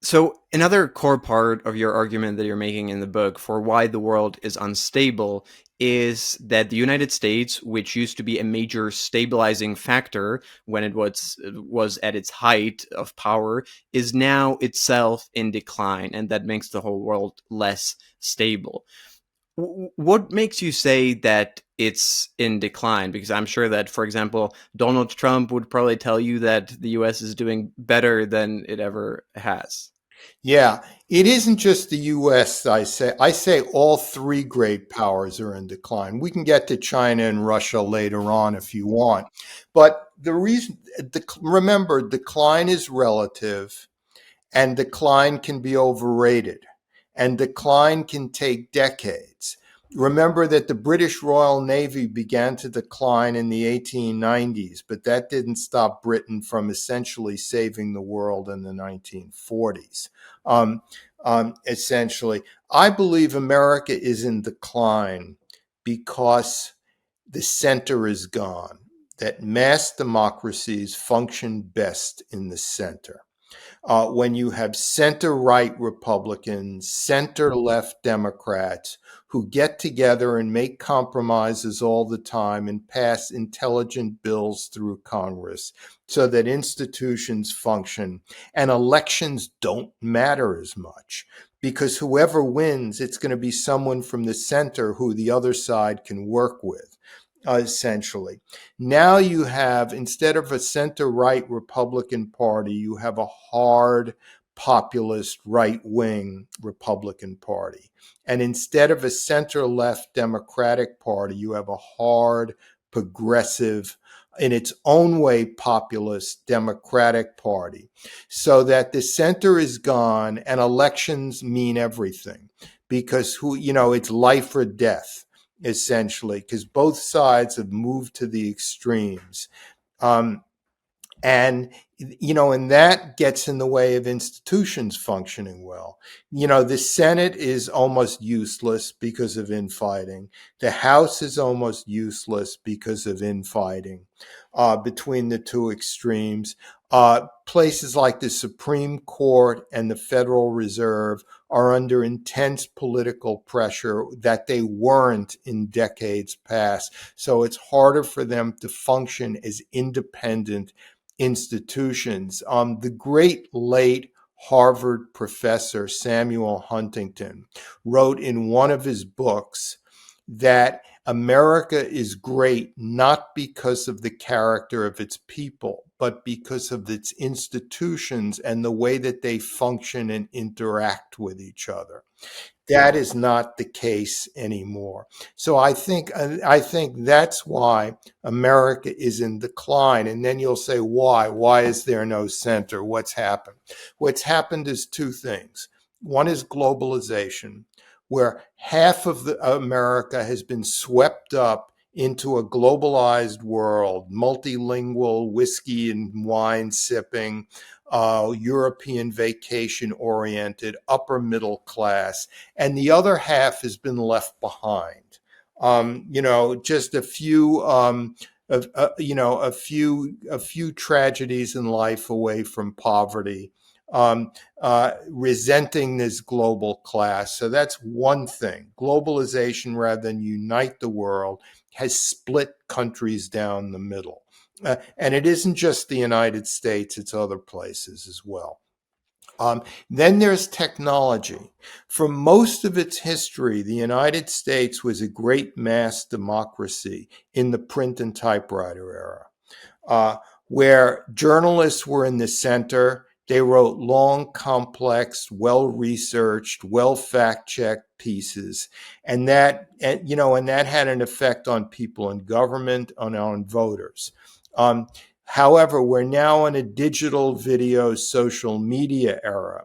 So, another core part of your argument that you're making in the book for why the world is unstable is that the United States, which used to be a major stabilizing factor when it was at its height of power, is now itself in decline, and that makes the whole world less stable. What makes you say that it's in decline? Because I'm sure that, for example, Donald Trump would probably tell you that the US is doing better than it ever has. Yeah, it isn't just the US, I say. I say all three great powers are in decline. We can get to China and Russia later on if you want. But remember, decline is relative and decline can be overrated, and decline can take decades. Remember that the British Royal Navy began to decline in the 1890s, but that didn't stop Britain from essentially saving the world in the 1940s. Um, Essentially, I believe America is in decline because the center is gone, that mass democracies function best in the center. When you have center right Republicans, center left Democrats who get together and make compromises all the time and pass intelligent bills through Congress so that institutions function and elections don't matter as much. Because whoever wins, it's going to be someone from the center who the other side can work with, essentially. Now you have, instead of a center right Republican Party, you have a hard populist right wing Republican Party. And instead of a center left Democratic Party, you have a hard, progressive, in its own way, populist Democratic Party. So that the center is gone and elections mean everything because it's life or death essentially, because both sides have moved to the extremes. Um, and that gets in the way of institutions functioning well. The Senate is almost useless because of infighting. The House is almost useless because of infighting between the two extremes. Places like the Supreme Court and the Federal Reserve are under intense political pressure that they weren't in decades past. So it's harder for them to function as independent institutions. The great late Harvard professor Samuel Huntington wrote in one of his books that America is great not because of the character of its people, but because of its institutions and the way that they function and interact with each other. That is not the case anymore. So I think that's why America is in decline. And then you'll say, why? Why is there no center? What's happened? What's happened is two things. One is globalization, where half of America has been swept up into a globalized world, multilingual, whiskey and wine sipping, European vacation oriented, upper middle class, and the other half has been left behind. Just a few, a few tragedies in life away from poverty, resenting this global class. So that's one thing. Globalization, rather than unite the world, has split countries down the middle. And it isn't just the United States, it's other places as well. Then there's technology. For most of its history, the United States was a great mass democracy in the print and typewriter era, where journalists were in the center. They wrote long, complex, well-researched, well-fact-checked pieces, and that had an effect on people in government and on voters. Um, However, we're now in a digital video social media era,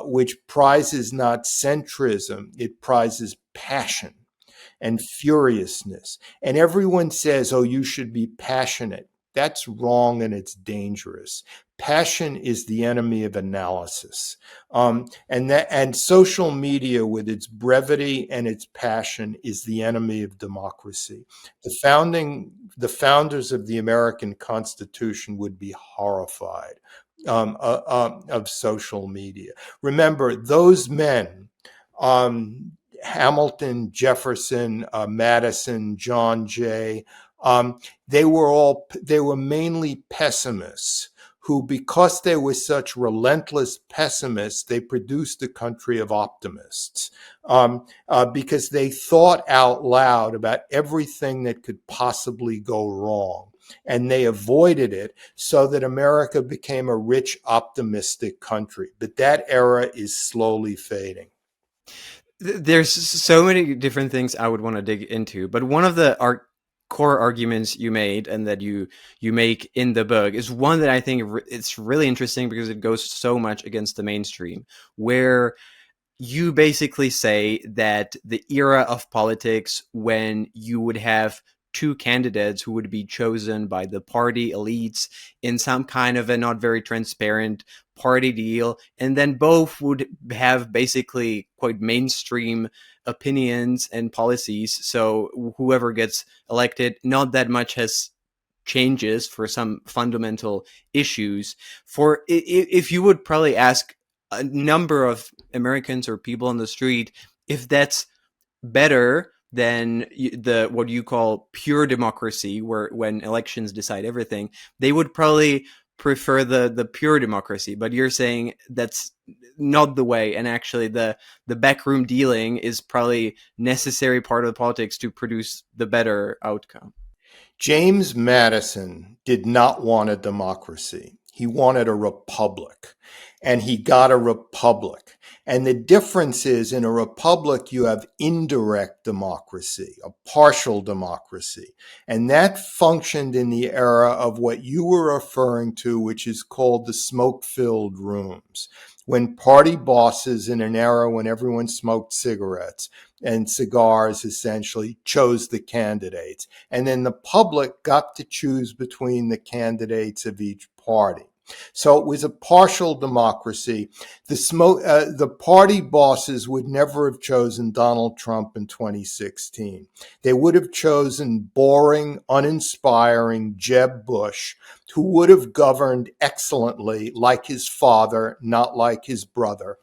which prizes not centrism, it prizes passion and furiousness. And everyone says, oh, you should be passionate. That's wrong and it's dangerous. Passion is the enemy of analysis. And social media, with its brevity and its passion, is the enemy of democracy. The founders of the American Constitution would be horrified of social media. Remember, those men, um, Hamilton, Jefferson, Madison, John Jay, um, they were mainly pessimists who, because they were such relentless pessimists, they produced a country of optimists, because they thought out loud about everything that could possibly go wrong. And they avoided it so that America became a rich, optimistic country. But that era is slowly fading. There's so many different things I would want to dig into, but one of the core arguments you made and that you make in the book is one that I think it's really interesting because it goes so much against the mainstream, where you basically say that the era of politics when you would have two candidates who would be chosen by the party elites in some kind of a not very transparent party deal, and then both would have basically quite mainstream opinions and policies. So whoever gets elected, not that much has changes for some fundamental issues. For if you would probably ask a number of Americans or people on the street if that's better than the what you call pure democracy, where when elections decide everything, they would probably prefer the pure democracy. But you're saying that's not the way, and actually the backroom dealing is probably necessary part of the politics to produce the better outcome. James Madison did not want a democracy. He wanted a republic, and he got a republic. And the difference is in a republic, you have indirect democracy, a partial democracy. And that functioned in the era of what you were referring to, which is called the smoke filled rooms. When party bosses, in an era when everyone smoked cigarettes and cigars, essentially chose the candidates, and then the public got to choose between the candidates of each party. So it was a partial democracy. The party bosses would never have chosen Donald Trump in 2016. They would have chosen boring, uninspiring Jeb Bush, who would have governed excellently like his father, not like his brother.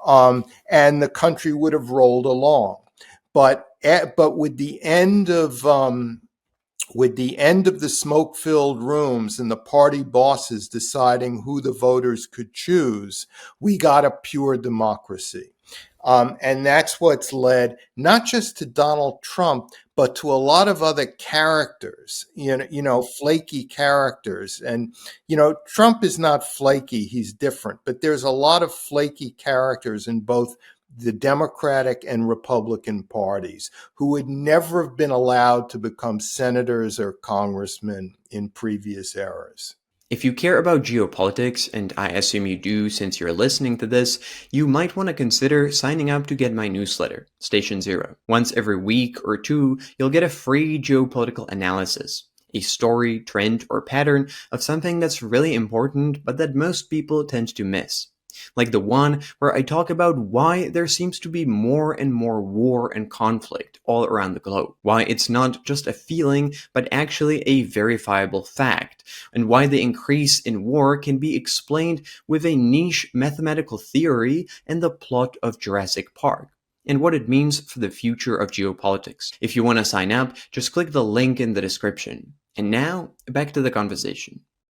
And the country would have rolled along. But with the end of the smoke filled rooms and the party bosses deciding who the voters could choose, we got a pure democracy. And that's what's led not just to Donald Trump, but to a lot of other characters, flaky characters. And, Trump is not flaky, he's different, but there's a lot of flaky characters in both the Democratic and Republican parties who would never have been allowed to become senators or congressmen in previous eras. If you care about geopolitics, and I assume you do since you're listening to this, you might want to consider signing up to get my newsletter, Station Zero. Once every week or two, you'll get a free geopolitical analysis, a story, trend, or pattern of something that's really important but that most people tend to miss. Like the one where I talk about why there seems to be more and more war and conflict all around the globe. Why it's not just a feeling, but actually a verifiable fact. And why the increase in war can be explained with a niche mathematical theory and the plot of Jurassic Park, and what it means for the future of geopolitics. If you want to sign up, just click the link in the description. And now, back to the conversation.